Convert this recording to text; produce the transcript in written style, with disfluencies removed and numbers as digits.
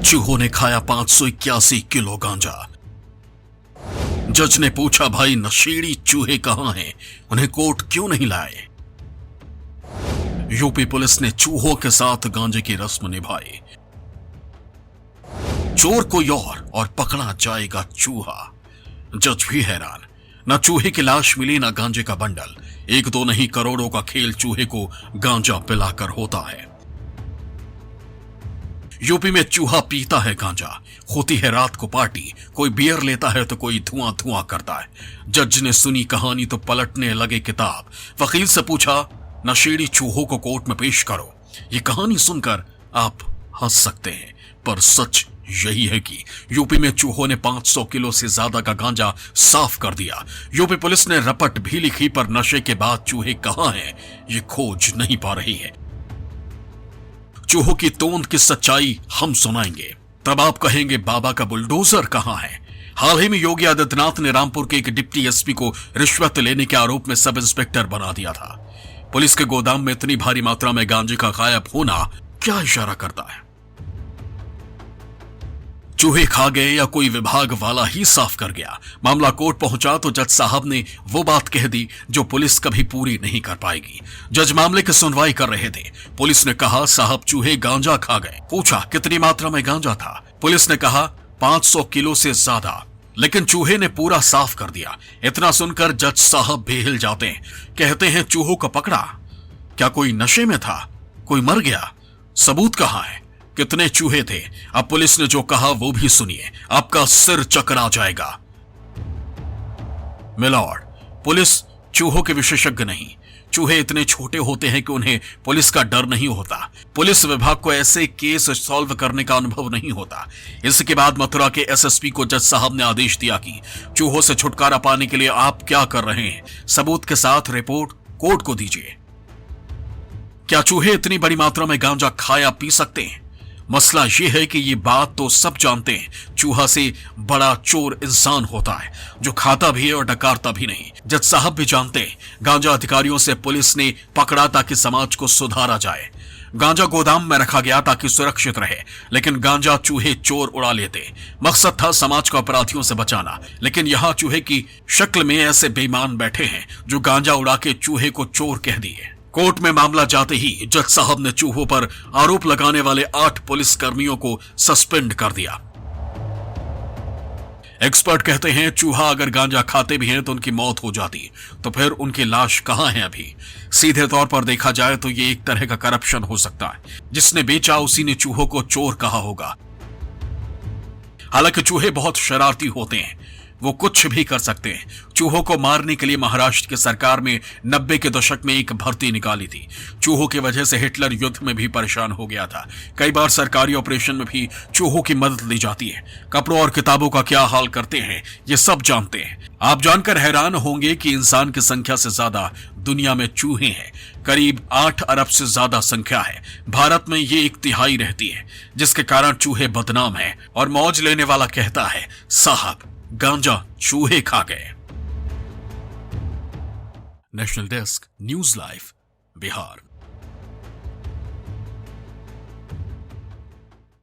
चूहों ने खाया 581 किलो गांजा। जज ने पूछा, भाई नशेड़ी चूहे कहां हैं, उन्हें कोर्ट क्यों नहीं लाए? यूपी पुलिस ने चूहों के साथ गांजे की रस्म निभाई। चोर कोई और पकड़ा जाएगा चूहा। जज भी हैरान, न चूहे की लाश मिली न गांजे का बंडल। एक दो नहीं करोड़ों का खेल चूहे को गांजा पिलाकर होता है। यूपी में चूहा पीता है गांजा, होती है रात को पार्टी, कोई बियर लेता है तो कोई धुआं धुआं करता है। जज ने सुनी कहानी तो पलटने लगे किताब। वकील से पूछा, नशेड़ी चूहों को कोर्ट में पेश करो। ये कहानी सुनकर आप हंस सकते हैं, पर सच यही है कि यूपी में चूहों ने 500 किलो से ज्यादा का गांजा साफ कर दिया। यूपी पुलिस ने रपट भी लिखी, पर नशे के बाद चूहे कहां हैं ये खोज नहीं पा रही है। चूहों की तोंद की सच्चाई हम सुनाएंगे, तब आप कहेंगे बाबा का बुलडोजर कहां है। हाल ही में योगी आदित्यनाथ ने रामपुर के एक डिप्टी एसपी को रिश्वत लेने के आरोप में सब इंस्पेक्टर बना दिया था। पुलिस के गोदाम में इतनी भारी मात्रा में गांजे का गायब होना क्या इशारा करता है? चूहे खा गए या कोई विभाग वाला ही साफ कर गया? मामला कोर्ट पहुंचा तो जज साहब ने वो बात कह दी जो पुलिस कभी पूरी नहीं कर पाएगी। जज मामले की सुनवाई कर रहे थे। पुलिस ने कहा, साहब चूहे गांजा खा गए। पूछा, कितनी मात्रा में गांजा था? पुलिस ने कहा, 500 किलो से ज्यादा। लेकिन चूहे ने पूरा साफ कर दिया। इतना सुनकर जज साहब भी हिल जाते हैं। कहते हैं, चूहों को पकड़ा? क्या कोई नशे में था? कोई मर गया? सबूत कहां है? कितने चूहे थे? अब पुलिस ने जो कहा वो भी सुनिए, आपका सिर चकरा जाएगा। मिलॉर्ड, पुलिस चूहों के विशेषज्ञ नहीं। चूहे इतने छोटे होते हैं कि उन्हें पुलिस का डर नहीं होता। पुलिस विभाग को ऐसे केस सॉल्व करने का अनुभव नहीं होता। इसके बाद मथुरा के एसएसपी को जज साहब ने आदेश दिया कि चूहों से छुटकारा पाने के लिए आप क्या कर रहे हैं, सबूत के साथ रिपोर्ट कोर्ट को दीजिए। क्या चूहे इतनी बड़ी मात्रा में गांजा खाया पी सकते हैं? मसला यह है कि ये बात तो सब जानते हैं, चूहा से बड़ा चोर इंसान होता है जो खाता भी है और डकारता भी नहीं। जज साहब भी जानते हैं, गांजा अधिकारियों से पुलिस ने पकड़ा ताकि समाज को सुधारा जाए। गांजा गोदाम में रखा गया ताकि सुरक्षित रहे, लेकिन गांजा चूहे चोर उड़ा लेते। मकसद था समाज को अपराधियों से बचाना, लेकिन यहाँ चूहे की शक्ल में ऐसे बेईमान बैठे हैं जो गांजा उड़ा के चूहे को चोर कह दिए। कोर्ट में मामला जाते ही जज साहब ने चूहों पर आरोप लगाने वाले 8 पुलिस कर्मियों को सस्पेंड कर दिया। एक्सपर्ट कहते हैं, चूहा अगर गांजा खाते भी हैं तो उनकी मौत हो जाती, तो फिर उनकी लाश कहां है अभी? सीधे तौर पर देखा जाए तो ये एक तरह का करप्शन हो सकता है। जिसने बेचा उसी ने चूहों को चोर कहा होगा। हालांकि चूहे बहुत शरारती होते हैं, वो कुछ भी कर सकते हैं। चूहों को मारने के लिए महाराष्ट्र की सरकार में 90 के दशक में एक भर्ती निकाली थी। चूहों की वजह से हिटलर युद्ध में भी परेशान हो गया था। कई बार सरकारी ऑपरेशन में भी चूहों की मदद ली जाती है। कपड़ों और किताबों का क्या हाल करते हैं ये सब जानते हैं। आप जानकर हैरान होंगे कि इंसान की संख्या से ज्यादा दुनिया में चूहे हैं। करीब 8 अरब से ज्यादा संख्या है। भारत में ये 1/3 रहती है, जिसके कारण चूहे बदनाम है। और मौज लेने वाला कहता है, साहब गांजा चूहे खा गए। National desk, news live, Bihar.